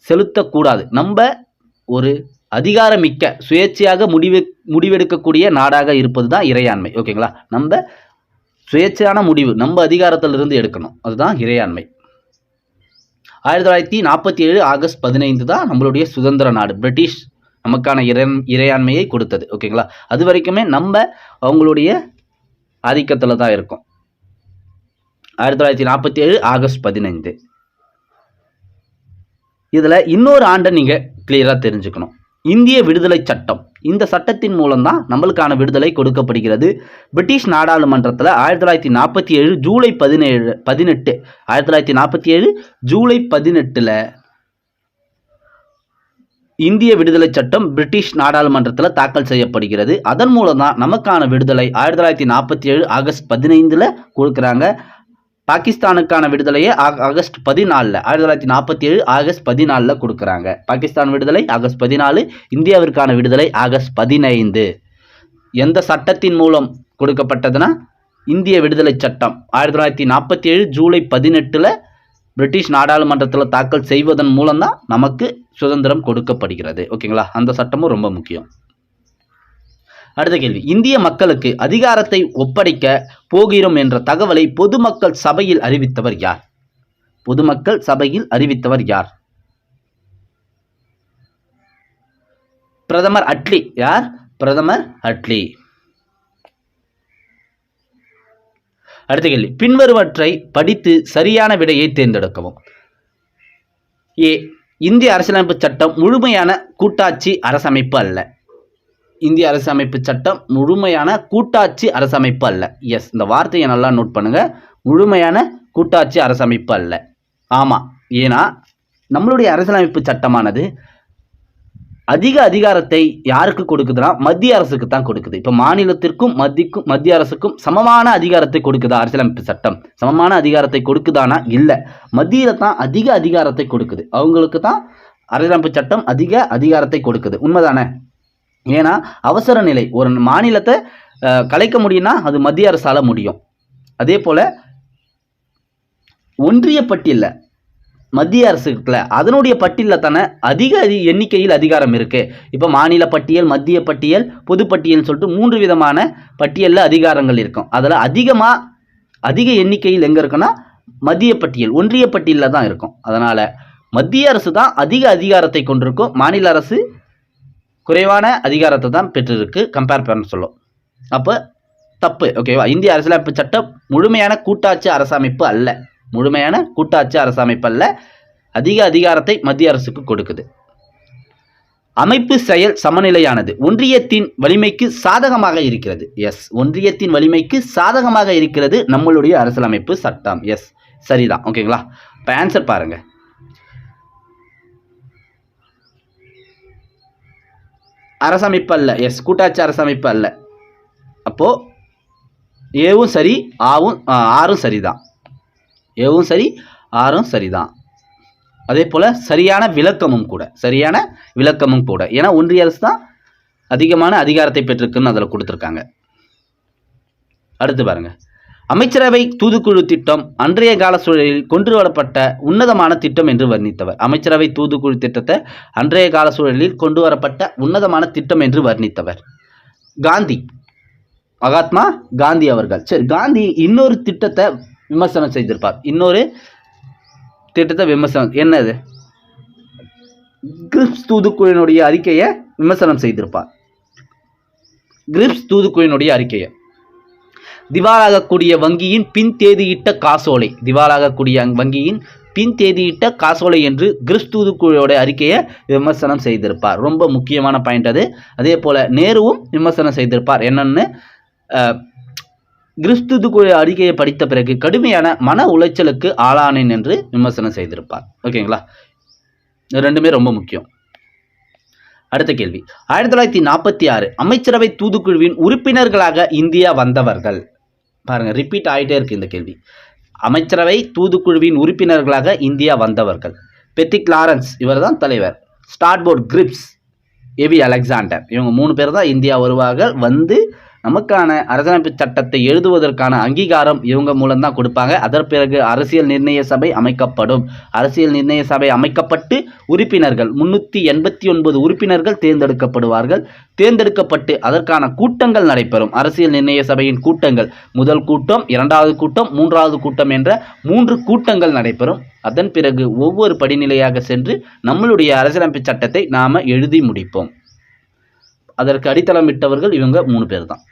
செலுத்தக்கூடாது. நம்ம ஒரு அதிகாரமிக்க சுயேட்சையாக முடிவெடுக்கக்கூடிய நாடாக இருப்பது தான் இறையாண்மை. ஓகேங்களா. நம்ம சுயேட்சையான முடிவு நம்ம அதிகாரத்திலிருந்து எடுக்கணும், அதுதான் இறையாண்மை. 1947 ஆகஸ்ட் 15 தான் நம்மளுடைய சுதந்திர நாடு. பிரிட்டிஷ் நமக்கான இறையாண்மையை கொடுத்தது. ஓகேங்களா. அது வரைக்குமே நம்ம அவங்களுடைய ஆதிக்கத்தில் தான் இருக்கும். 1947 ஆகஸ்ட் 15. இதில் இன்னொரு ஆண்டை நீங்கள் கிளியராக தெரிஞ்சுக்கணும். இந்திய விடுதலை சட்டம், இந்த சட்டத்தின் மூலம்தான் நம்மளுக்கான விடுதலை கொடுக்கப்படுகிறது. பிரிட்டிஷ் நாடாளுமன்றத்தில் 1947 ஜூலை 18 1947 ஜூலை 18 இந்திய விடுதலை சட்டம் பிரிட்டிஷ் நாடாளுமன்றத்தில் தாக்கல் செய்யப்படுகிறது. அதன் மூலம் தான் நமக்கான விடுதலை 1947 ஆகஸ்ட் 15 கொடுக்குறாங்க. பாகிஸ்தானுக்கான விடுதலையை ஆகஸ்ட் 14 1947 ஆகஸ்ட் 14 கொடுக்குறாங்க. பாகிஸ்தான் விடுதலை ஆகஸ்ட் 14, இந்தியாவிற்கான விடுதலை ஆகஸ்ட் 15. எந்த சட்டத்தின் மூலம் கொடுக்கப்பட்டதுன்னா இந்திய விடுதலை சட்டம் 1947 ஜூலை 18 பிரிட்டிஷ் நாடாளுமன்றத்தில் தாக்கல் செய்வதன் மூலம்தான் நமக்கு சுதந்திரம் கொடுக்கப்படுகிறது. ஓகேங்களா. அந்த சட்டமும் ரொம்ப முக்கியம். அடுத்த கேள்வி, இந்திய மக்களுக்கு அதிகாரத்தை ஒப்படைக்க போகிறோம் என்ற தகவலை பொதுமக்கள் சபையில் அறிவித்தவர் யார்? பொதுமக்கள் சபையில் அறிவித்தவர் யார்? பிரதமர் அட்லி. யார்? பிரதமர் அட்லி. அடுத்த கேள்வி, பின்வருவற்றை படித்து சரியான விடையை தேர்ந்தெடுக்கவும். ஏ, இந்திய அரசியலமைப்பு சட்டம் முழுமையான கூட்டாட்சி அரசமைப்பு அல்ல. இந்திய அரசமைப்பு சட்டம் முழுமையான கூட்டாட்சி அரசமைப்பு அல்ல. எஸ், இந்த வார்த்தையை நல்லா நோட் பண்ணுங்க. முழுமையான கூட்டாட்சி அரசமைப்பு அல்ல. ஆமாம், ஏன்னா நம்மளுடைய அரசியலமைப்பு சட்டமானது அதிக அதிகாரத்தை யாருக்கு கொடுக்குதுன்னா மத்திய அரசுக்கு தான் கொடுக்குது. இப்போ மாநிலத்திற்கும் மத்திய அரசுக்கும் சமமான அதிகாரத்தை கொடுக்குதா அரசியலமைப்பு சட்டம்? சமமான அதிகாரத்தை கொடுக்குதானா? இல்லை, மத்தியில தான் அதிக அதிகாரத்தை கொடுக்குது. அவங்களுக்கு தான் அரசியலமைப்பு சட்டம் அதிக அதிகாரத்தை கொடுக்குது. உண்மைதானே? ஏன்னா அவசர நிலை ஒரு மாநிலத்தை கலைக்க முடியும்னா அது மத்திய அரசால முடியும். அதே போல ஒன்றிய பட்டியலில் மத்திய அரசு இருக்குல்ல, அதனுடைய பட்டியலில் தானே அதிக எண்ணிக்கையில் அதிகாரம் இருக்கு. இப்போ மாநில பட்டியல், மத்திய பட்டியல், பொது பட்டியல்னு சொல்லிட்டு 3 விதமான பட்டியலில் அதிகாரங்கள் இருக்கும். அதில் அதிக எண்ணிக்கையில் எங்கே இருக்குன்னா மத்திய பட்டியல், ஒன்றிய பட்டியலில் தான் இருக்கும். அதனால் மத்திய அரசு தான் அதிக அதிகாரத்தை கொண்டிருக்கும், மாநில அரசு குறைவான அதிகாரத்தை தான் பெற்றிருக்கு கம்பேர் பண்ண சொல்லும். அப்போ தப்பு. ஓகேவா? இந்திய அரசியலமைப்பு சட்டம் முழுமையான கூட்டாட்சி அரசமைப்பு அல்ல. முழுமையான கூட்டாட்சி அரசமைப்பு அல்ல. அதிக அதிகாரத்தை மத்திய அரசுக்கு கொடுக்குது. அமைப்பு செயல் சமநிலையானது ஒன்றியத்தின் வலிமைக்கு சாதகமாக இருக்கிறது. எஸ், ஒன்றியத்தின் வலிமைக்கு சாதகமாக இருக்கிறது நம்மளுடைய அரசியலமைப்பு சட்டம். எஸ், சரிதான். ஓகேங்களா? இப்போ ஆன்சர் பாருங்க. அரசமைப்பு அல்ல. எஸ், கூட்டாட்சி அரசமைப்பு அல்ல. அப்போ ஏவும் சரி, ஆறும் சரிதான். ஏவும் சரி, ஆறும் சரிதான். அதே போல சரியான விளக்கமும் கூட. ஏன்னா ஒன்றிய அரசு தான் அதிகமான அதிகாரத்தை பெற்றிருக்குன்னு அதில் கொடுத்துருக்காங்க. அடுத்து பாருங்க, அமைச்சரவை தூதுக்குழு திட்டம் அன்றைய கால சூழலில் கொண்டு வரப்பட்ட உன்னதமான திட்டம் என்று வர்ணித்தவர். அமைச்சரவை தூதுக்குழு திட்டத்தை அன்றைய கால சூழலில் கொண்டு வரப்பட்ட உன்னதமான திட்டம் என்று வர்ணித்தவர் காந்தி, மகாத்மா காந்தி அவர்கள். சரி, காந்தி இன்னொரு திட்டத்தை விமர்சனம் செய்திருப்பார். என்னது? கிரிப்ஸ் தூதுக்குழுவினுடைய அறிக்கையை விமர்சனம் செய்திருப்பார். கிரிப்ஸ் தூதுக்குழுவினுடைய அறிக்கையை திவாலாகக்கூடிய வங்கியின் பின் தேதியிட்ட காசோலை என்று கிரிப்ஸ் தூதுக்குழுவோட அறிக்கையை விமர்சனம் செய்திருப்பார். ரொம்ப முக்கியமான பாயிண்ட் அது. அதே போல நேருவும் விமர்சனம் செய்திருப்பார். என்னன்னு, கிரிப்ஸ் தூதுக்குழு அறிக்கையை படித்த பிறகு கடுமையான மன உளைச்சலுக்கு ஆளானேன் என்று விமர்சனம் செய்திருப்பார். ஓகேங்களா? ரெண்டுமே ரொம்ப முக்கியம். அடுத்த கேள்வி, 1946 அமைச்சரவை தூதுக்குழுவின் உறுப்பினர்களாக இந்தியா வந்தவர்கள். பாருங்க, ரிப்பீட் ஆகிட்டே இருக்கு இந்த கேள்வி. அமைச்சரவை தூதுக்குழுவின் உறுப்பினர்களாக இந்தியா வந்தவர்கள். பெட்டிக் லாரன்ஸ், இவர் தான் தலைவர். ஸ்டாட்போர்ட் கிரிப்ஸ், ஏவி அலெக்சாண்டர், இவங்க 3 பேர் தான் இந்தியா வருவார்கள். வந்து நமக்கான அரசியலமைப்பு சட்டத்தை எழுதுவதற்கான அங்கீகாரம் இவங்க மூலம்தான் கொடுப்பாங்க. அதன் பிறகு அரசியல் நிர்ணய சபை அமைக்கப்படும். அரசியல் நிர்ணய சபை அமைக்கப்பட்டு உறுப்பினர்கள் 389 உறுப்பினர்கள் தேர்ந்தெடுக்கப்படுவார்கள். தேர்ந்தெடுக்கப்பட்டு அதற்கான கூட்டங்கள் நடைபெறும். அரசியல் நிர்ணய சபையின் கூட்டங்கள், முதல் கூட்டம், 2வது கூட்டம், 3வது கூட்டம் என்ற 3 கூட்டங்கள் நடைபெறும். அதன் பிறகு ஒவ்வொரு படிநிலையாக சென்று நம்மளுடைய அரசியலமைப்பு சட்டத்தை நாம எழுதி முடிப்போம். அதற்கு அடித்தளமிட்டவர்கள் இவங்க 3 பேர் தான்.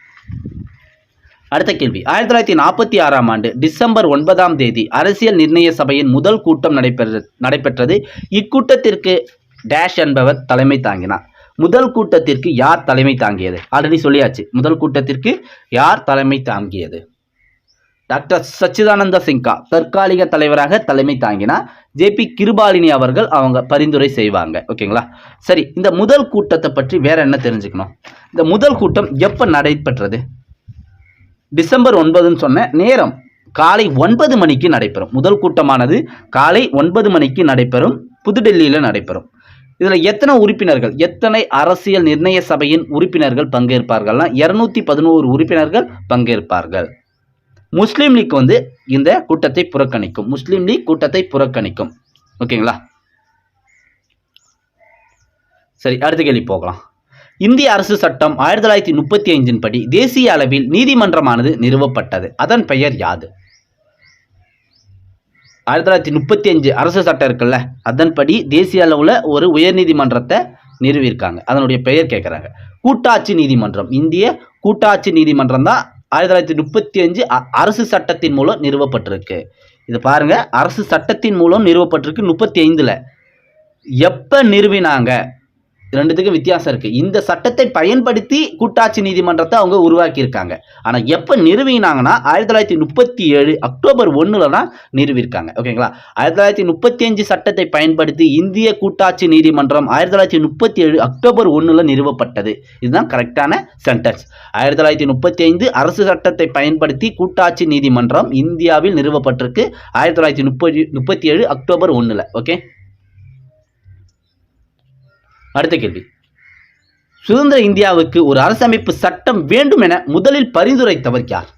அடுத்த கேள்வி, 1946ஆம் ஆண்டு டிசம்பர் 9ஆம் தேதி அரசியல் நிர்ணய சபையின் முதல் கூட்டம் நடைபெற்றது. இக்கூட்டத்திற்கு டேஷ் என்பவர் தலைமை தாங்கினார். முதல் கூட்டத்திற்கு யார் தலைமை தாங்கியது? ஆல்ரெடி சொல்லியாச்சு. முதல் கூட்டத்திற்கு யார் தலைமை தாங்கியது? டாக்டர் சச்சிதானந்த சின்ஹா தற்காலிக தலைவராக தலைமை தாங்கினார். ஜேபி கிருபாலினி அவர்கள் அவங்க பரிந்துரை செய்வாங்க. ஓகேங்களா? சரி, இந்த முதல் கூட்டத்தை பற்றி வேற என்ன தெரிஞ்சுக்கணும்? இந்த முதல் கூட்டம் எப்போ நடைபெற்றது? டிசம்பர் 9ன்னு சொன்ன நேரம் காலை 9 மணிக்கு நடைபெறும். முதல் கூட்டமானது காலை 9 மணிக்கு நடைபெறும். புதுடெல்லியில் நடைபெறும். இதில் எத்தனை உறுப்பினர்கள், எத்தனை அரசியல் நிர்ணய சபையின் உறுப்பினர்கள் பங்கேற்பார்கள்னா 211 உறுப்பினர்கள் பங்கேற்பார்கள். முஸ்லீம் லீக் வந்து இந்த கூட்டத்தை புறக்கணிக்கும். ஓகேங்களா? சரி, அடுத்த கேள்வி போகலாம். இந்திய அரசு சட்டம் 1935 படி தேசிய அளவில் நீதிமன்றமானது நிறுவப்பட்டது. அதன் பெயர் யாது? 1935 அரசு சட்டம் இருக்குல்ல, அதன்படி தேசிய அளவில் ஒரு உயர்நீதிமன்றத்தை நிறுவியிருக்காங்க. அதனுடைய பெயர் கேட்குறாங்க. கூட்டாட்சி நீதிமன்றம். இந்திய கூட்டாட்சி நீதிமன்றம் தான் 1935 அரசு சட்டத்தின் மூலம் நிறுவப்பட்டிருக்கு. இது பாருங்க, அரசு சட்டத்தின் மூலம் நிறுவப்பட்டிருக்கு 35ல். எப்ப நிறுவினாங்க, ரெண்டுத்துக்கும் வித்தியாசம் இருக்கு. இந்த சட்டத்தை பயன்படுத்தி கூட்டாட்சி நீதிமன்றத்தை அவங்க உருவாக்கி இருக்காங்க. ஆனா எப்ப நிறுவினாங்கன்னா 1937 அக்டோபர் 1ல தான் நிறுவிருக்காங்க. ஓகேங்களா? 1935 சட்டத்தை பயன்படுத்தி இந்திய கூட்டாட்சி நீதிமன்றம் 1937 அக்டோபர் 1ல நிறுவப்பட்டது. இதுதான் கரெக்டான சென்டென்ஸ். 1935 அரசு சட்டத்தை பயன்படுத்தி கூட்டாட்சி நீதிமன்றம் இந்தியாவில் நிறுவப்பட்டிருக்கு 1937 அக்டோபர் 1ல. ஓகே, அடுத்த கேள்வி. சுதந்திர இந்தியாவுக்கு ஒரு அரசமைப்பு சட்டம் வேண்டும் என முதலில் பரிந்துரைத்தவர் யார்?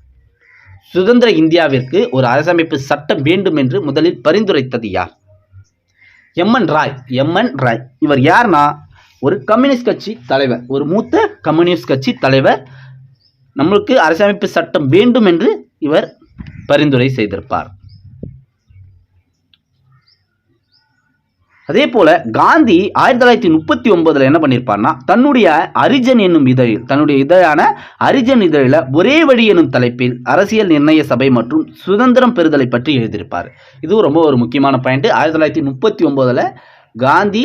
சுதந்திர இந்தியாவிற்கு ஒரு அரசமைப்பு சட்டம் வேண்டும் என்று முதலில் பரிந்துரைத்தது யார்? எம்.என். ராய். எம்.என். ராய் இவர் யார்னா ஒரு கம்யூனிஸ்ட் கட்சி தலைவர், ஒரு மூத்த கம்யூனிஸ்ட் கட்சி தலைவர். நம்மளுக்கு அரசமைப்பு சட்டம் வேண்டும் என்று இவர் பரிந்துரை செய்திருப்பார். அதே போல காந்தி 1939 என்ன பண்ணியிருப்பார்னா தன்னுடைய அரிஜன் என்னும் இதழில், தன்னுடைய இதழான அரிஜன் இதழில் ஒரே வழி எனும் தலைப்பில் அரசியல் நிர்ணய சபை மற்றும் சுதந்திரம் பெறுதலை பற்றி எழுதியிருப்பார். இதுவும் ரொம்ப ஒரு முக்கியமான பாயிண்ட். 1939 காந்தி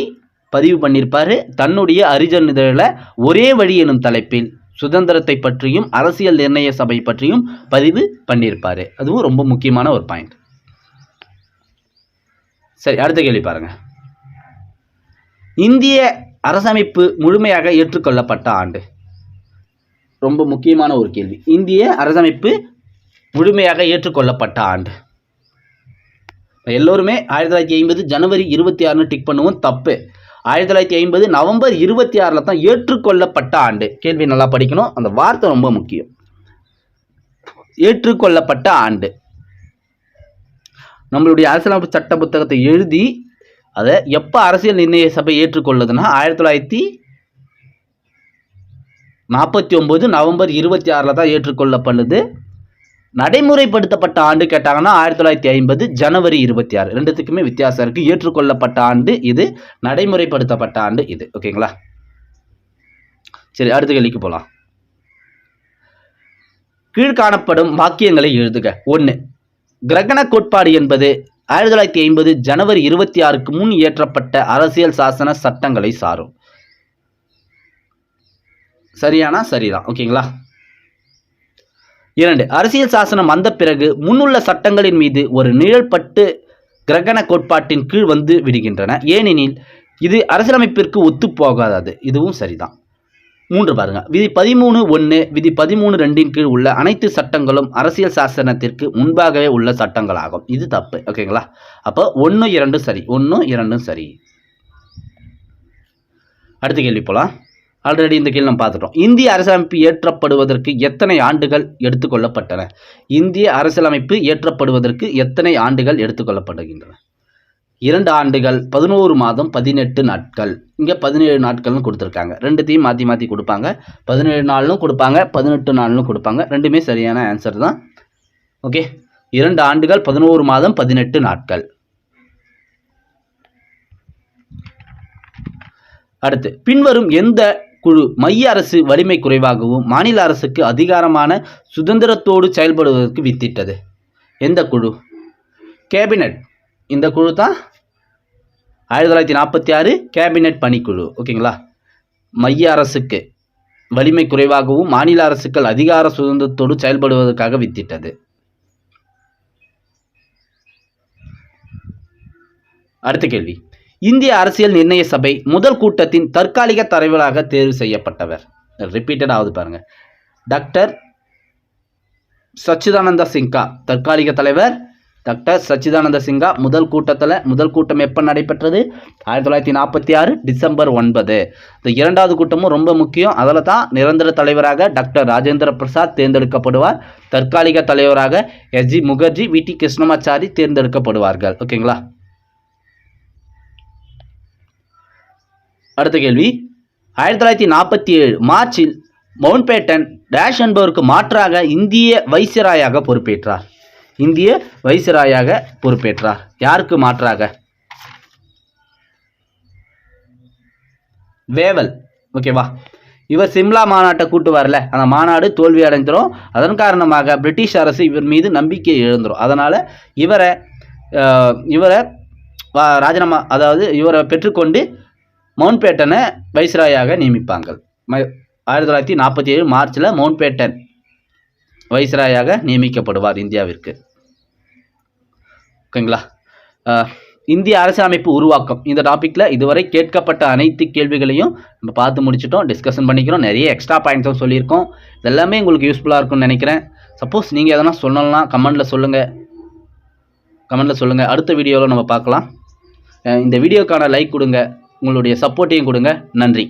பதிவு பண்ணியிருப்பாரு. தன்னுடைய அரிஜன் இதழில் ஒரே வழி எனும் தலைப்பில் சுதந்திரத்தை பற்றியும் அரசியல் நிர்ணய சபை பற்றியும் பதிவு பண்ணியிருப்பாரு. அதுவும் ரொம்ப முக்கியமான ஒரு பாயிண்ட். சரி, அடுத்த கேள்வி பாருங்க. இந்திய அரசமைப்பு முழுமையாக ஏற்றுக்கொள்ளப்பட்ட ஆண்டு. ரொம்ப முக்கியமான ஒரு கேள்வி. இந்திய அரசமைப்பு முழுமையாக ஏற்றுக்கொள்ளப்பட்ட ஆண்டு. எல்லோருமே 1950 ஜனவரி 26 டிக் பண்ணுவோம், தப்பு. 1950 நவம்பர் 26 தான் ஏற்றுக்கொள்ளப்பட்ட ஆண்டு. கேள்வி நல்லா படிக்கணும், அந்த வார்த்தை ரொம்ப முக்கியம். ஏற்றுக்கொள்ளப்பட்ட ஆண்டு. நம்மளுடைய அரசியலமைப்பு சட்ட புத்தகத்தை எழுதி அதை எப்போ அரசியல் நிர்ணய சபை ஏற்றுக்கொள்ளுதுன்னா 1949 நவம்பர் 26 தான் ஏற்றுக்கொள்ளப்படுது. நடைமுறைப்படுத்தப்பட்ட ஆண்டு கேட்டாங்கன்னா 1950 ஜனவரி 26. ரெண்டுத்துக்குமே வித்தியாசம் இருக்கு. ஏற்றுக்கொள்ளப்பட்ட ஆண்டு இது, நடைமுறைப்படுத்தப்பட்ட ஆண்டு இது. ஓகேங்களா? சரி, அடுத்த கேள்விக்கு போகலாம். கீழ்காணப்படும் வாக்கியங்களை எழுதுக. 1. கிரகண கோட்பாடு என்பது 1950 ஜனவரி 26க்கு முன் இயற்றப்பட்ட அரசியல் சாசன சட்டங்களை சாரும். சரியானா? சரிதான். ஓகேங்களா? 2. அரசியல் சாசனம் வந்த பிறகு முன்னுள்ள சட்டங்களின் மீது ஒரு நிழல் பட்டு கிரகண கோட்பாட்டின் கீழ் வந்து விடுகின்றன, ஏனெனில் இது அரசியலமைப்பிற்கு ஒத்து போகாதது. இதுவும் சரிதான். 3 பாருங்க. விதி 13(1) விதி 13(2) கீழ் உள்ள அனைத்து சட்டங்களும் அரசியல் சாசனத்திற்கு முன்பாகவே உள்ள சட்டங்களாகும். இது தப்பு. ஓகேங்களா? அப்போ 1, 2 சரி, 1, 2 சரி. அடுத்த கேள்வி போலாம். ஆல்ரெடி இந்த கேள்வி நம்ம பார்த்துட்டோம். இந்திய அரசியலமைப்பு ஏற்றப்படுவதற்கு எத்தனை ஆண்டுகள் எடுத்துக்கொள்ளப்பட்டன? இந்திய அரசியலமைப்பு ஏற்றப்படுவதற்கு எத்தனை ஆண்டுகள் எடுத்துக்கொள்ளப்படுகின்றன? 2 ஆண்டுகள், 11 மாதம், 18 நாட்கள். இங்கே 17 நாட்கள்னு கொடுத்துருக்காங்க. ரெண்டுத்தையும் மாற்றி மாற்றி கொடுப்பாங்க. 17 நாள்னும் கொடுப்பாங்க, 18 நாள்னும் கொடுப்பாங்க. ரெண்டுமே சரியான ஆன்சர் தான். ஓகே, 2 ஆண்டுகள், 11 மாதம், 18 நாட்கள். அடுத்து, பின்வரும் எந்த குழு மைய அரசு வலிமை குறைவாகவும் மாநில அரசுக்கு அதிகாரமான சுதந்திரத்தோடு செயல்படுவதற்கு வித்திட்டது? எந்த குழு? கேபினட். இந்த குழு தான் 1946 கேபினட் பணிக்குழு. ஓகேங்களா? மைய அரசுக்கு வலிமை குறைவாகவும் மாநில அரசுகள் அதிகார சுதந்திரத்தோடு செயல்படுவதற்காக வித்திட்டது. அடுத்த கேள்வி. இந்திய அரசியல் நிர்ணய சபை முதல் கூட்டத்தின் தற்காலிக தலைவராக தேர்வு செய்யப்பட்டவர். ரிப்பீட்டட் ஆகுது பாருங்க. டாக்டர் சச்சிதானந்த சின்ஹா தற்காலிக தலைவர். டாக்டர் சச்சிதானந்த சின்ஹா முதல் கூட்டம் எப்போ நடைபெற்றது? 1946 டிசம்பர் 9. இந்த 2வது கூட்டமும் ரொம்ப முக்கியம். அதில் தான் நிரந்தர தலைவராக டாக்டர் ராஜேந்திர பிரசாத் தேர்ந்தெடுக்கப்படுவார். தற்காலிக தலைவராக எஸ்.ஜி. முகர்ஜி, வி.டி. கிருஷ்ணமாச்சாரி தேர்ந்தெடுக்கப்படுவார்கள். ஓகேங்களா? அடுத்த கேள்வி. 1947 மார்ச்சில் மவுண்ட்பேட்டன் டேஷ் என்பவருக்கு மாற்றாக இந்திய வைசிராயாக பொறுப்பேற்றார். இந்திய வைசிராயாக பொறுப்பேற்றார். யாருக்கு மாற்றாக? வேவல். ஓகேவா? இவர் சிம்லா மாநாட்டை கூட்டு வரல, அந்த மாநாடு தோல்வி அடைந்துரும். அதன் காரணமாக பிரிட்டிஷ் அரசு இவர் மீது நம்பிக்கை இழந்துரும். அதனால் இவரை ராஜினாமா, அதாவது இவரை பெற்றுக்கொண்டு மவுண்ட் பேட்டனை வைஸ்ராயாக நியமிப்பாங்க. 1947 மார்ச்சில் மவுண்ட் பேட்டன் வைஸ்ராயாக நியமிக்கப்படுவார் இந்தியாவிற்கு. ஓகேங்களா? இந்திய அரசியலமைப்பு உருவாக்கம் இந்த டாப்பிக்கில் இதுவரை கேட்கப்பட்ட அனைத்து கேள்விகளையும் நம்ம பார்த்து முடிச்சிட்டோம், டிஸ்கஷன் பண்ணிக்கிறோம். நிறைய எக்ஸ்ட்ரா பாயிண்ட்ஸும் சொல்லியிருக்கோம். இதெல்லாமே உங்களுக்கு யூஸ்ஃபுல்லாக இருக்கும்னு நினைக்கிறேன். சப்போஸ் நீங்கள் எதனா சொல்லலாம் கமெண்டில் சொல்லுங்கள். அடுத்த வீடியோவில் நம்ம பார்க்கலாம். இந்த வீடியோக்கான லைக் கொடுங்க, உங்களுடைய சப்போர்ட்டையும் கொடுங்க. நன்றி.